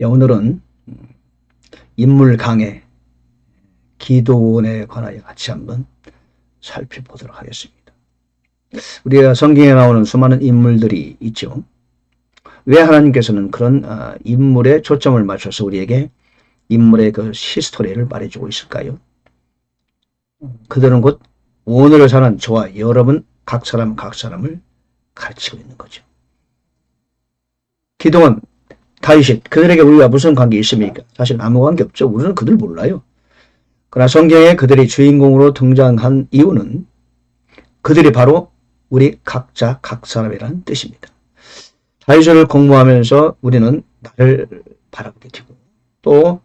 오늘은 인물 강해 기도원에 관하여 같이 한번 살펴보도록 하겠습니다. 우리가 성경에 나오는 수많은 인물들이 있죠. 왜 하나님께서는 그런 인물에 초점을 맞춰서 우리에게 인물의 그 히스토리를 말해주고 있을까요? 그들은 곧 오늘을 사는 저와 여러분 각 사람을 가르치고 있는 거죠. 기도원, 다윗, 그들에게 우리가 무슨 관계 있습니까? 사실 아무 관계 없죠. 우리는 그들 몰라요. 그러나 성경에 그들이 주인공으로 등장한 이유는 그들이 바로 우리 각자 각 사람이라는 뜻입니다. 다윗을 공부하면서 우리는 나를 바라보게 되고 또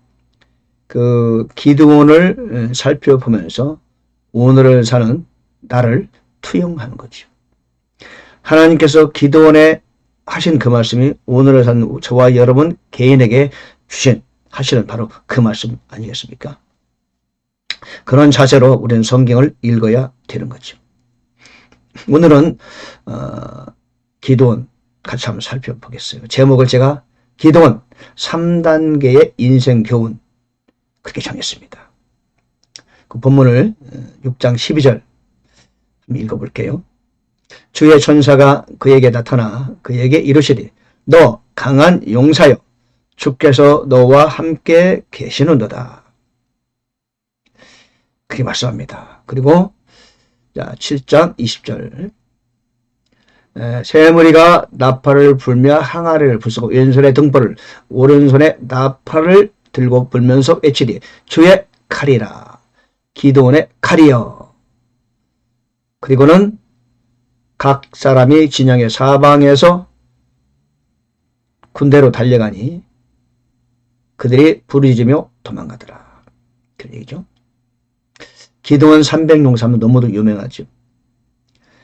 그 기드온을 살펴보면서 오늘을 사는 나를 투영하는 거죠. 하나님께서 기드온에 하신 그 말씀이 오늘을 사는 저와 여러분 개인에게 하시는 바로 그 말씀 아니겠습니까? 그런 자세로 우리는 성경을 읽어야 되는 거죠. 오늘은 기드온 같이 한번 살펴보겠어요. 제목을 제가 기드온 3단계의 인생 교훈 그렇게 정했습니다. 그 본문을 6장 12절 한번 읽어볼게요. 주의 천사가 그에게 나타나 그에게 이르시되 너 강한 용사여 주께서 너와 함께 계시는도다. 그렇게 말씀합니다. 그리고 7장 20절 새무리가 나팔을 불며 항아리를 부수고 왼손에 등불을 오른손에 나팔을 들고 불면서 외치리 주의 칼이라 기드온의 칼이여. 그리고는 각 사람이 진영의 사방에서 군대로 달려가니 그들이 부르짖으며 도망가더라. 그런 얘기죠. 기드온 300용사면 너무도 유명하죠.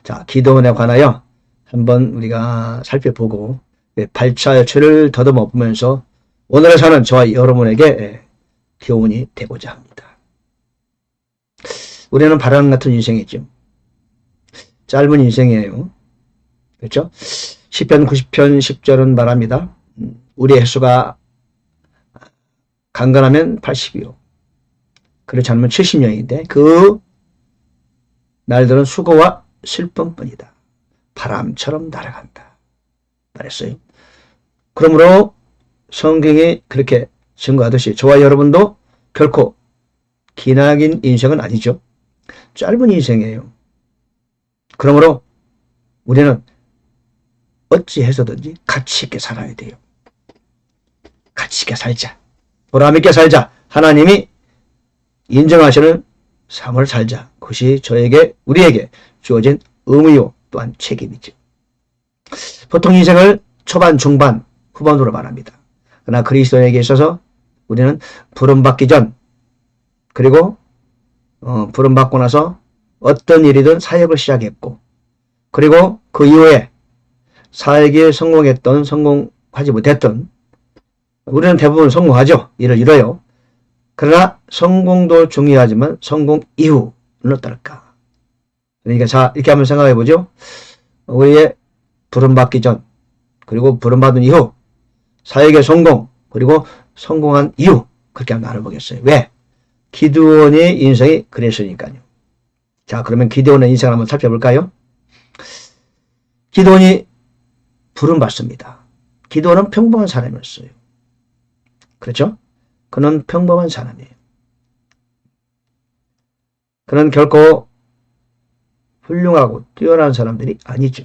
자, 기드온에 관하여 한번 우리가 살펴보고 발자취를 더듬어 보면서 오늘을 사는 저와 여러분에게 교훈이 되고자 합니다. 우리는 바람 같은 인생이죠. 짧은 인생이에요. 그렇죠? 시편 90편 10절은 말합니다. 우리의 횟수가 강건하면 80이요. 그렇지 않으면 70년인데 그 날들은 수고와 슬픔뿐이다. 바람처럼 날아간다. 말했어요. 그러므로 성경이 그렇게 증거하듯이 저와 여러분도 결코 기나긴 인생은 아니죠. 짧은 인생이에요. 그러므로 우리는 어찌 해서든지 가치 있게 살아야 돼요. 가치 있게 살자. 보람 있게 살자. 하나님이 인정하시는 삶을 살자. 그것이 우리에게 주어진 의무요 또한 책임이죠. 보통 인생을 초반, 중반, 후반으로 말합니다. 그러나 그리스도인에게 있어서 우리는 부름받기 전 그리고 부름받고 나서 어떤 일이든 사역을 시작했고 그리고 그 이후에 사역에 성공했던 성공하지 못했던 우리는 대부분 성공하죠. 일을 이뤄요. 그러나 성공도 중요하지만 성공 이후는 어떨까? 그러니까 자 이렇게 한번 생각해 보죠. 우리의 부름받기 전 그리고 부름받은 이후 사역의 성공 그리고 성공한 이후 그렇게 한번 알아보겠어요. 왜? 기드온의 인생이 그랬으니까요. 자 그러면 기드온의 인생을 한번 살펴볼까요? 기드온이 부름받습니다. 기드온은 평범한 사람이었어요. 그렇죠? 그는 평범한 사람이에요. 그는 결코 훌륭하고 뛰어난 사람들이 아니죠.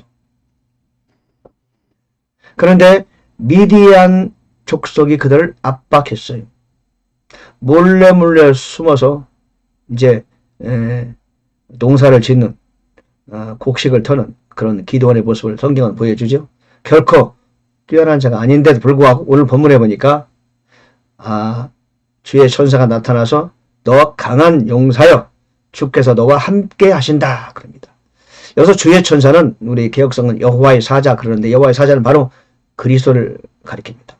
그런데 미디안 족속이 그들을 압박했어요. 몰래 숨어서 이제 농사를 짓는 곡식을 터는 그런 기드온의 모습을 성경은 보여주죠. 결코 뛰어난 자가 아닌데도 불구하고 오늘 본문에 보니까 주의 천사가 나타나서 너 강한 용사여 주께서 너와 함께 하신다 그럽니다. 여기서 주의 천사는 우리 개역성은 여호와의 사자 그러는데 여호와의 사자는 바로 그리스도를 가리킵니다.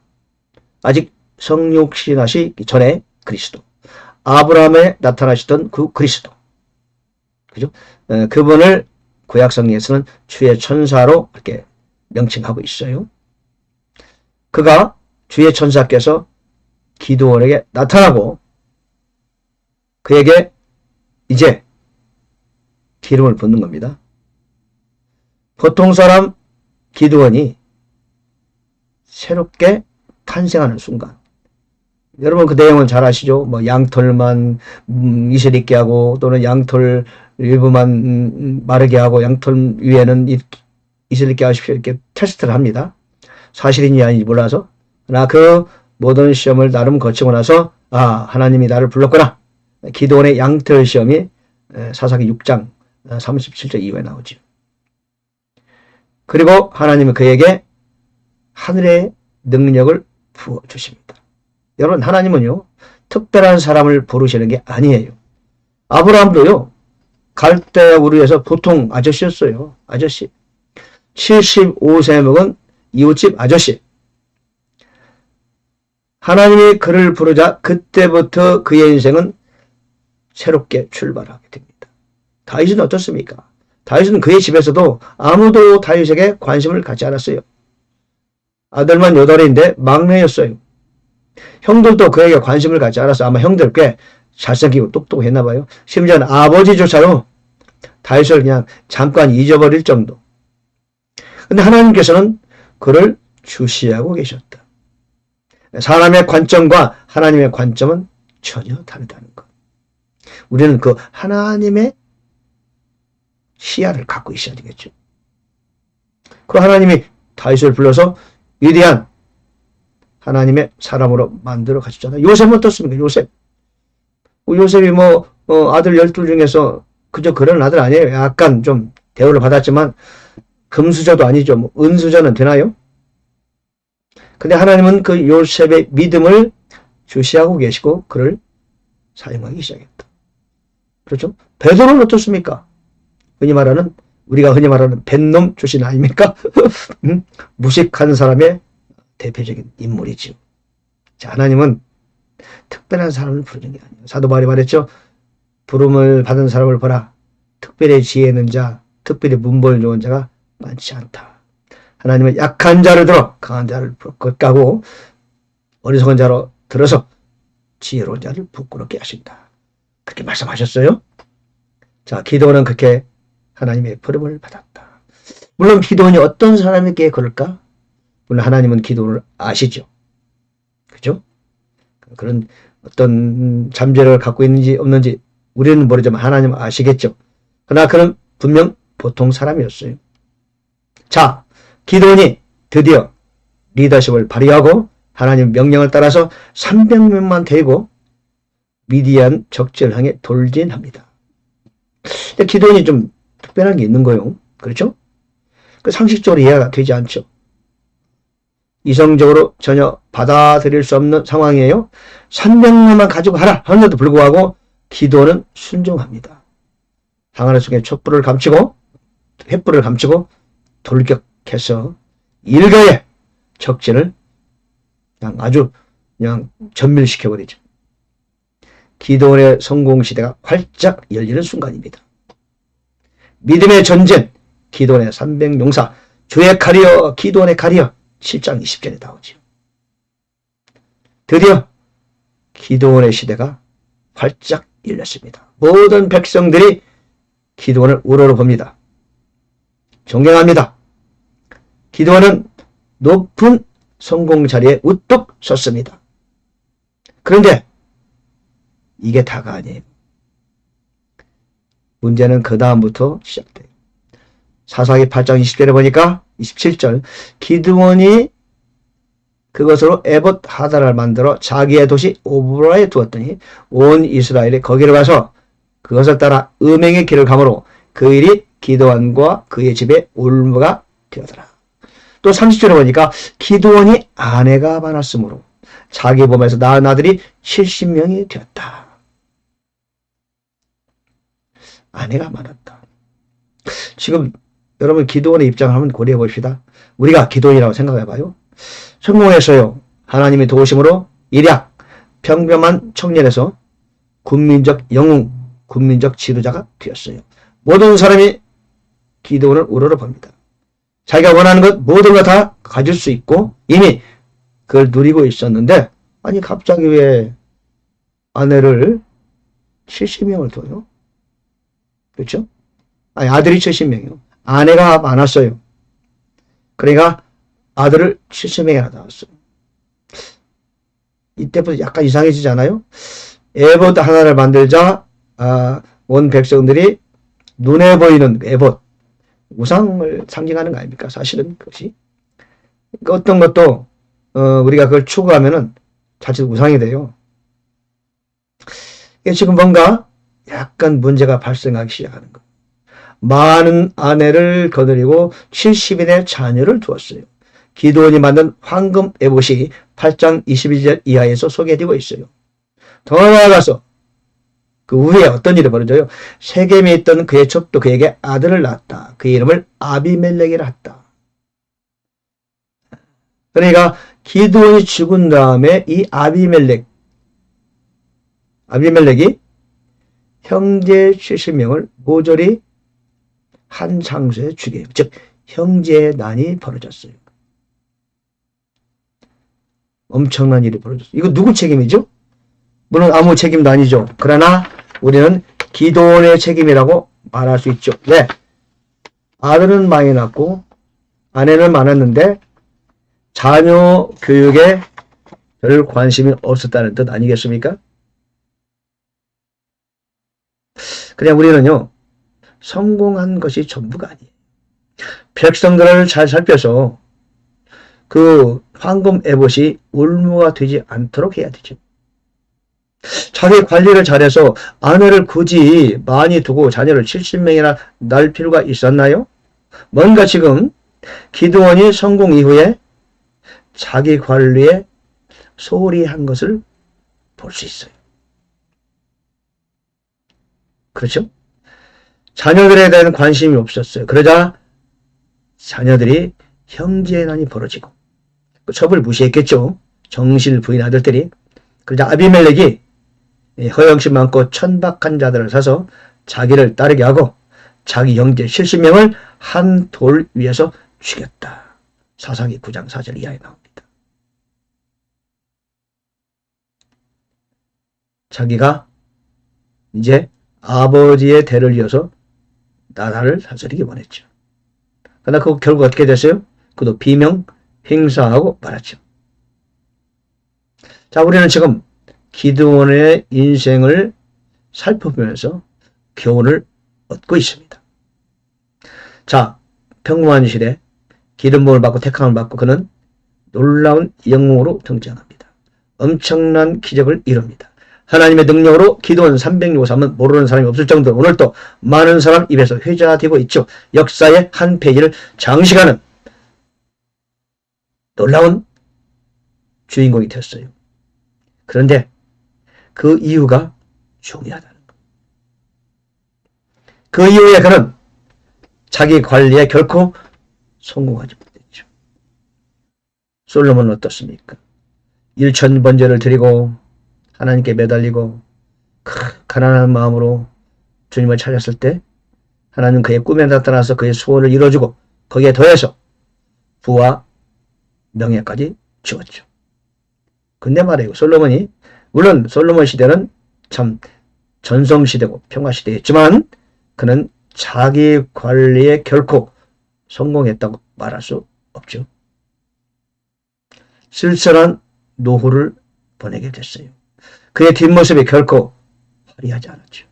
아직 성육신하시기 전에 그리스도 아브라함에 나타나시던 그 그리스도 그죠? 그분을 구약성경에서는 주의 천사로 이렇게 명칭하고 있어요. 그가 주의 천사께서 기드온에게 나타나고 그에게 이제 기름을 붓는 겁니다. 보통 사람 기드온이 새롭게 탄생하는 순간, 여러분 그 내용은 잘 아시죠? 뭐 양털만 이슬 있게 하고 또는 양털 일부만 마르게 하고 양털 위에는 이슬 있게 하십시오 이렇게 테스트를 합니다. 사실인지 아닌지 몰라서. 그러나 그 모든 시험을 나름 거치고 나서 하나님이 나를 불렀구나. 기드온의 양털 시험이 사사기 6장 37절 이후에 나오죠. 그리고 하나님은 그에게 하늘의 능력을 부어주십니다. 여러분 하나님은요 특별한 사람을 부르시는 게 아니에요. 아브라함도요 갈대아 우르에서 보통 아저씨였어요. 아저씨. 75세 먹은 이웃집 아저씨. 하나님이 그를 부르자 그때부터 그의 인생은 새롭게 출발하게 됩니다. 다윗은 어떻습니까? 다윗은 그의 집에서도 아무도 다윗에게 관심을 갖지 않았어요. 아들만 8인데 막내였어요. 형들도 그에게 관심을 갖지 않았어요. 아마 형들 꽤 잘생기고 똑똑했나 봐요. 심지어는 아버지조차요 다윗을 그냥 잠깐 잊어버릴 정도. 근데 하나님께서는 그를 주시하고 계셨다. 사람의 관점과 하나님의 관점은 전혀 다르다는 것. 우리는 그 하나님의 시야를 갖고 있어야 되겠죠. 그 하나님이 다윗을 불러서 위대한 하나님의 사람으로 만들어 가셨잖아요. 요셉은 어떻습니까? 요셉이 아들 12 중에서 그저 그런 아들 아니에요. 약간 좀 대우를 받았지만 금수저도 아니죠. 은수저는 되나요? 근데 하나님은 그 요셉의 믿음을 주시하고 계시고 그를 사용하기 시작했다. 그렇죠? 베드로는 어떻습니까? 우리가 흔히 말하는 뱃놈 출신 아닙니까? 무식한 사람의 대표적인 인물이죠. 자, 하나님은 특별한 사람을 부르는 게 아니에요. 사도 바울이 말했죠. 부름을 받은 사람을 보라. 특별히 지혜 있는 자, 특별히 문벌 좋은 자가 많지 않다. 하나님은 약한 자를 들어 강한 자를 부끄럽고 어리석은 자로 들어서 지혜로운 자를 부끄럽게 하신다. 그렇게 말씀하셨어요. 자, 기드온은 그렇게 하나님의 부름을 받았다. 물론 기드온이 어떤 사람에게 그럴까? 물론 하나님은 기드온을 아시죠. 그죠? 그런 어떤 잠재력을 갖고 있는지 없는지 우리는 모르지만 하나님은 아시겠죠. 그러나 그는 분명 보통 사람이었어요. 자, 기드온이 드디어 리더십을 발휘하고 하나님 명령을 따라서 300명만 데리고 미디안 적지를 향해 돌진합니다. 근데 기드온이 좀 특별한 게 있는 거예요. 그렇죠? 그 상식적으로 이해가 되지 않죠. 이성적으로 전혀 받아들일 수 없는 상황이에요. 300명만 가지고 하라 하는데도 불구하고 기드온은 순종합니다. 항아리 속에 촛불을 감추고 횃불을 감추고 돌격해서 일가의 적진을 그냥 전멸시켜버리죠. 기드온의 성공 시대가 활짝 열리는 순간입니다. 믿음의 전쟁, 기드온의 300용사, 주의 칼이여 기드온의 칼이여 7장 20절에 나오죠. 드디어 기드온의 시대가 활짝 열렸습니다. 모든 백성들이 기드온을 우러러봅니다. 존경합니다. 기드온은 높은 성공 자리에 우뚝 섰습니다. 그런데 이게 다가 아니에요. 문제는 그 다음부터 시작돼요. 사사기 8장 20절에 보니까 27절 기드온이 그것으로 에봇 하다를 만들어 자기의 도시 오브라에 두었더니 온 이스라엘이 거기로 가서 그것을 따라 음행의 길을 감으로 그 일이 기드온과 그의 집에 올무가 되었더라. 또 30절에 보니까 기드온이 아내가 많았으므로 자기 몸에서 낳은 아들이 70명이 되었다. 아내가 많았다. 지금 여러분 기드온의 입장을 한번 고려해 봅시다. 우리가 기드온이라고 생각해 봐요. 성공했어요. 하나님의 도우심으로 일약 평범한 청년에서 군민적 영웅, 군민적 지도자가 되었어요. 모든 사람이 기드온을 우러러봅니다. 자기가 원하는 것 모든 걸 다 가질 수 있고 이미 그걸 누리고 있었는데 아니 갑자기 왜 아내를 70명을 둬요? 그렇죠? 아니 아들이 70명이요. 아내가 많았어요. 그러니까 아들을 70명이나 낳았어요. 이때부터 약간 이상해지잖아요. 에봇 하나를 만들자 온 백성들이 눈에 보이는 에봇 우상을 상징하는 거 아닙니까? 사실은 그것이 어떤 것도 우리가 그걸 추구하면은 자칫 우상이 돼요. 지금 뭔가 약간 문제가 발생하기 시작하는 거. 많은 아내를 거느리고 70인의 자녀를 두었어요. 기드온이 만든 황금 에봇이 8장 21절 이하에서 소개되고 있어요. 더 나아가서 그 후에 어떤 일이 벌어져요? 세겜에 있던 그의 첩도 그에게 아들을 낳았다. 그의 이름을 아비멜렉이라 했다. 그러니까 기드온이 죽은 다음에 이 아비멜렉이 형제 70명을 모조리 한 장소에 죽여요. 즉 형제의 난이 벌어졌어요. 엄청난 일이 벌어졌어요. 이거 누구 책임이죠? 물론 아무 책임도 아니죠. 그러나 우리는 기드온의 책임이라고 말할 수 있죠. 왜? 아들은 많이 낳고 아내는 많았는데 자녀 교육에 별 관심이 없었다는 뜻 아니겠습니까? 그냥 우리는요, 성공한 것이 전부가 아니에요. 백성들을 잘 살펴서 그 황금 에봇이 울무가 되지 않도록 해야 되죠. 자기 관리를 잘해서 아내를 굳이 많이 두고 자녀를 70명이나 낳을 필요가 있었나요? 뭔가 지금 기드온이 성공 이후에 자기 관리에 소홀히 한 것을 볼 수 있어요. 그렇죠? 자녀들에 대한 관심이 없었어요. 그러자 자녀들이 형제난이 벌어지고 그 첩을 무시했겠죠. 정실 부인 아들들이. 그러자 아비멜렉이 허영심 많고 천박한 자들을 사서 자기를 따르게 하고 자기 형제 70명을 한 돌 위에서 죽였다. 사사기 9장 4절 이하에 나옵니다. 자기가 이제 아버지의 대를 이어서 나라를 다스리기 원했죠. 그러나 그 결국 어떻게 됐어요? 그도 비명 행사하고 말았죠. 자, 우리는 지금 기드온의 인생을 살펴보면서 교훈을 얻고 있습니다. 자, 평범한 시대 기름 부음을 받고 택함을 받고 그는 놀라운 영웅으로 등장합니다. 엄청난 기적을 이룹니다. 하나님의 능력으로 기드온 363은 모르는 사람이 없을 정도로 오늘도 많은 사람 입에서 회자되고 있죠. 역사의 한 페이지를 장식하는 놀라운 주인공이 됐어요. 그런데 그 이유가 중요하다는 것. 그 이후에 그는 자기 관리에 결코 성공하지 못했죠. 솔로몬은 어떻습니까? 1000번제를 드리고 하나님께 매달리고 가난한 마음으로 주님을 찾았을 때 하나님 그의 꿈에 나타나서 그의 소원을 이뤄주고 거기에 더해서 부와 명예까지 주었죠. 근데 말이에요. 솔로몬이 물론 솔로몬 시대는 참 전성시대고 평화시대였지만 그는 자기 관리에 결코 성공했다고 말할 수 없죠. 쓸쓸한 노후를 보내게 됐어요. 그의 뒷모습이 결코 화려하지 않았죠.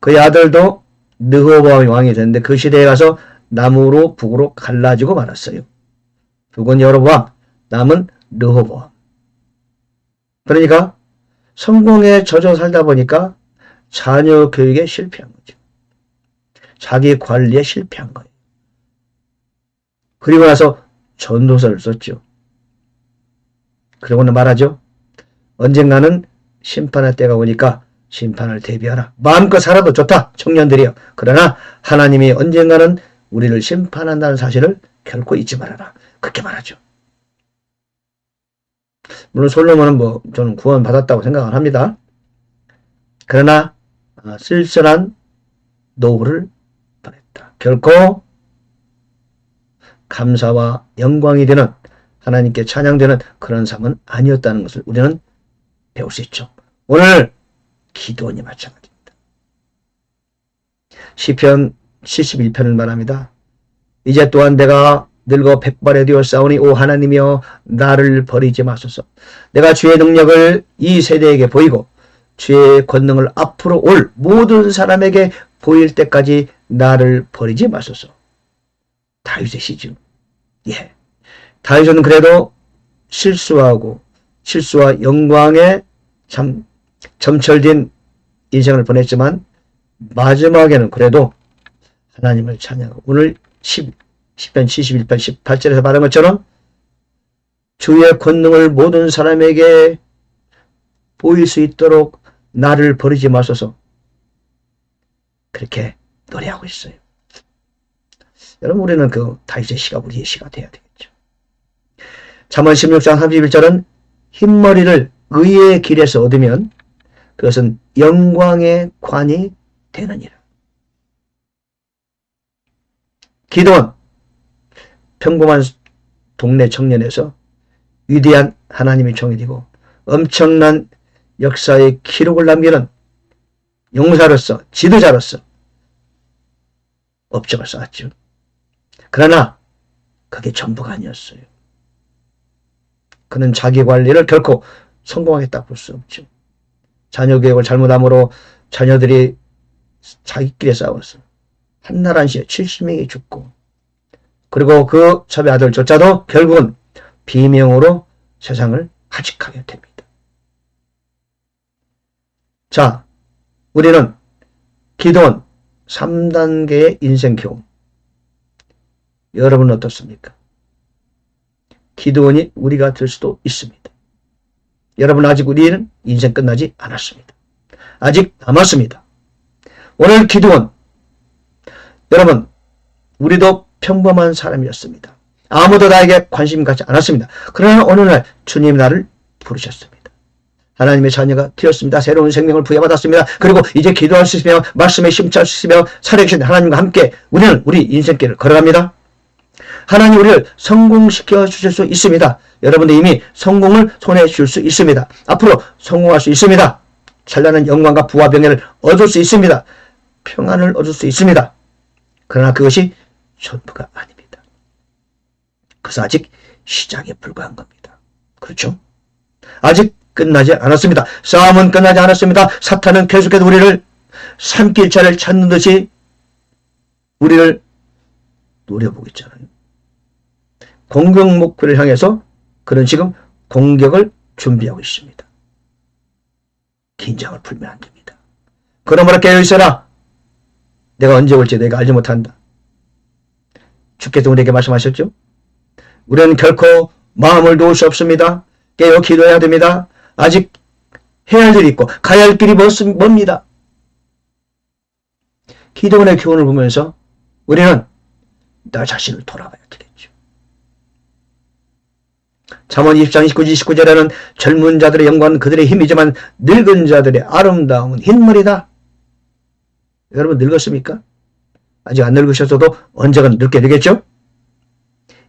그의 아들도 르호보암이 왕이 됐는데 그 시대에 가서 남으로 북으로 갈라지고 말았어요. 북은 여로보암, 남은 르호보암. 그러니까 성공에 젖어 살다 보니까 자녀 교육에 실패한 거죠. 자기 관리에 실패한 거예요. 그리고 나서 전도서를 썼죠. 그러고는 말하죠. 언젠가는 심판의 때가 오니까 심판을 대비하라. 마음껏 살아도 좋다. 청년들이여. 그러나 하나님이 언젠가는 우리를 심판한다는 사실을 결코 잊지 말아라. 그렇게 말하죠. 물론 솔로몬은 저는 구원받았다고 생각을 합니다. 그러나 쓸쓸한 노후를 보냈다. 결코 감사와 영광이 되는 하나님께 찬양되는 그런 삶은 아니었다는 것을 우리는 배울 수 있죠. 오늘 기도원이 마찬가지입니다. 시편 71편을 말합니다. 이제 또한 내가 늙어 백발에 되어 싸우니 오 하나님이여 나를 버리지 마소서. 내가 주의 능력을 이 세대에게 보이고 주의 권능을 앞으로 올 모든 사람에게 보일 때까지 나를 버리지 마소서. 다윗의 시죠. 예. 다윗은 그래도 실수와 영광에 참 점철된 인생을 보냈지만 마지막에는 그래도 하나님을 찬양하고 오늘 10편 71편 18절에서 말한 것처럼 주의 권능을 모든 사람에게 보일 수 있도록 나를 버리지 마소서. 그렇게 노래하고 있어요. 여러분 우리는 그 다윗의 시가 우리의 시가 돼야 되겠죠. 잠언 16장 31절은 흰머리를 의의 길에서 얻으면 그것은 영광의 관이 되느니라. 기도원 평범한 동네 청년에서 위대한 하나님의 종이 되고 엄청난 역사의 기록을 남기는 용사로서 지도자로서 업적을 쌓았죠. 그러나 그게 전부가 아니었어요. 그는 자기 관리를 결코 성공하겠다 볼 수 없죠. 자녀 교육을 잘못함으로 자녀들이 자기끼리 싸웠어요. 한날 한시에 70명이 죽고 그리고 그 첩의 아들조차도 결국은 비명으로 세상을 하직하게 됩니다. 자, 우리는 기도원 3단계의 인생 교훈. 여러분은 어떻습니까? 기도원이 우리가 될 수도 있습니다. 여러분 아직 우리는 인생 끝나지 않았습니다. 아직 남았습니다. 오늘 기도원 여러분 우리도 평범한 사람이었습니다. 아무도 나에게 관심 갖지 않았습니다. 그러나 어느 날 주님 나를 부르셨습니다. 하나님의 자녀가 되었습니다. 새로운 생명을 부여받았습니다. 그리고 이제 기도할 수 있으며 말씀에 심취할 수 있으며 살아계신 하나님과 함께 우리는 우리 인생길을 걸어갑니다. 하나님 우리를 성공시켜 주실 수 있습니다. 여러분도 이미 성공을 손에 줄 수 있습니다. 앞으로 성공할 수 있습니다. 찬란한 영광과 부와 병예를 얻을 수 있습니다. 평안을 얻을 수 있습니다. 그러나 그것이 전부가 아닙니다. 그것은 아직 시작에 불과한 겁니다. 그렇죠? 아직 끝나지 않았습니다. 싸움은 끝나지 않았습니다. 사탄은 계속해서 우리를 산길차를 찾는 듯이 우리를 노려보고 있잖아요. 공격 목표를 향해서 그는 지금 공격을 준비하고 있습니다. 긴장을 풀면 안 됩니다. 그러므로 깨어있어라. 내가 언제 올지 내가 알지 못한다. 주께서 우리에게 말씀하셨죠? 우리는 결코 마음을 놓을 수 없습니다. 깨어 기도해야 됩니다. 아직 해야 할 일이 있고 가야 할 길이 멉니다. 기도원의 교훈을 보면서 우리는 나 자신을 돌아봐야 되겠죠. 잠언 20장 29절에는 젊은 자들의 영광은 그들의 힘이지만 늙은 자들의 아름다움은 흰머리다. 여러분 늙었습니까? 아직 안 늙으셨어도 언젠간 늙게 되겠죠?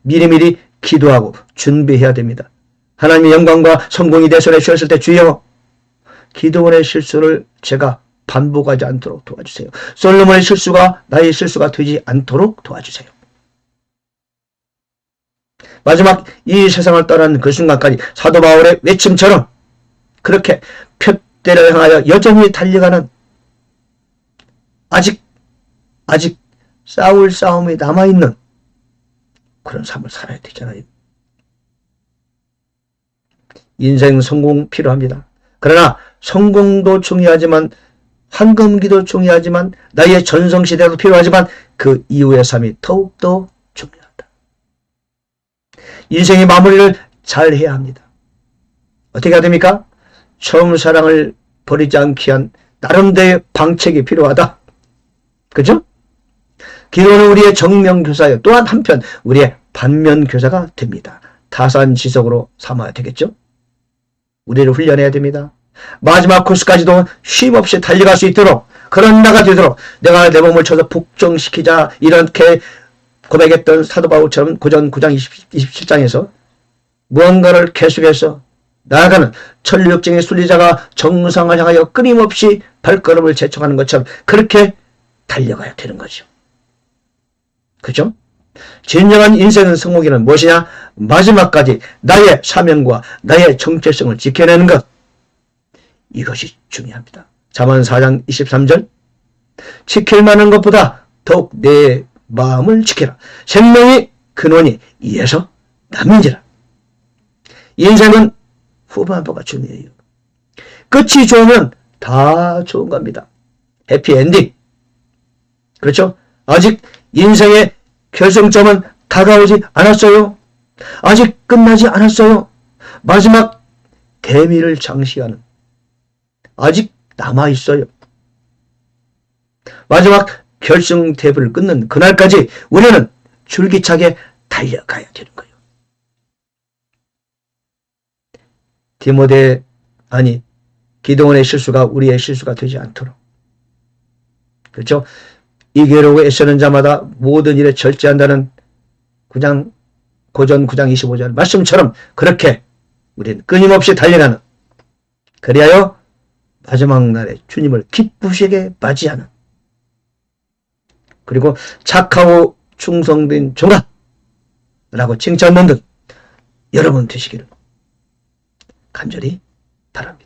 미리미리 기도하고 준비해야 됩니다. 하나님의 영광과 성공이 내 손에 쥐었을 때 주여 기도원의 실수를 제가 반복하지 않도록 도와주세요. 솔로몬의 실수가 나의 실수가 되지 않도록 도와주세요. 마지막 이 세상을 떠나는 그 순간까지 사도 바울의 외침처럼 그렇게 표대를 향하여 여전히 달려가는 아직 싸울 싸움이 남아있는 그런 삶을 살아야 되잖아요. 인생 성공 필요합니다. 그러나 성공도 중요하지만 황금기도 중요하지만 나의 전성시대도 필요하지만 그 이후의 삶이 더욱더 중요하다. 인생의 마무리를 잘 해야 합니다. 어떻게 해야 됩니까? 처음 사랑을 버리지 않기 위한 나름대로의 방책이 필요하다. 그죠? 기도는 우리의 정면교사요. 또한 한편 우리의 반면교사가 됩니다. 타산지석으로 삼아야 되겠죠? 우리를 훈련해야 됩니다. 마지막 코스까지도 쉼없이 달려갈 수 있도록 그런 나가 되도록 내가 내 몸을 쳐서 복종시키자 이렇게 고백했던 사도 바울처럼 고전 9장 27장에서 무언가를 계속해서 나아가는 천리역정의 순리자가 정상을 향하여 끊임없이 발걸음을 재촉하는 것처럼 그렇게 달려가야 되는 거죠. 그죠? 진정한 인생의 성공기는 무엇이냐? 마지막까지 나의 사명과 나의 정체성을 지켜내는 것. 이것이 중요합니다. 잠언 4장 23절 지킬 만한 것보다 더욱 내 마음을 지켜라. 생명이 근원이 이에서 남인지라. 인생은 후반부가 중요해요. 끝이 좋으면 다 좋은 겁니다. 해피엔딩. 그렇죠? 아직 인생의 결정점은 다가오지 않았어요. 아직 끝나지 않았어요. 마지막 대미를 장시하는 아직 남아있어요. 마지막 결승 테이블을 끊는 그날까지 우리는 줄기차게 달려가야 되는 거예요. 기동원의 실수가 우리의 실수가 되지 않도록. 그렇죠? 이기려고 애쓰는 자마다 모든 일에 절제한다는 고전 9장 25절 말씀처럼 그렇게 우리는 끊임없이 달려가는, 그리하여 마지막 날에 주님을 기쁘시게 맞이하는, 그리고 착하고 충성된 종아 라고 칭찬받는 여러분 되시기를 간절히 바랍니다.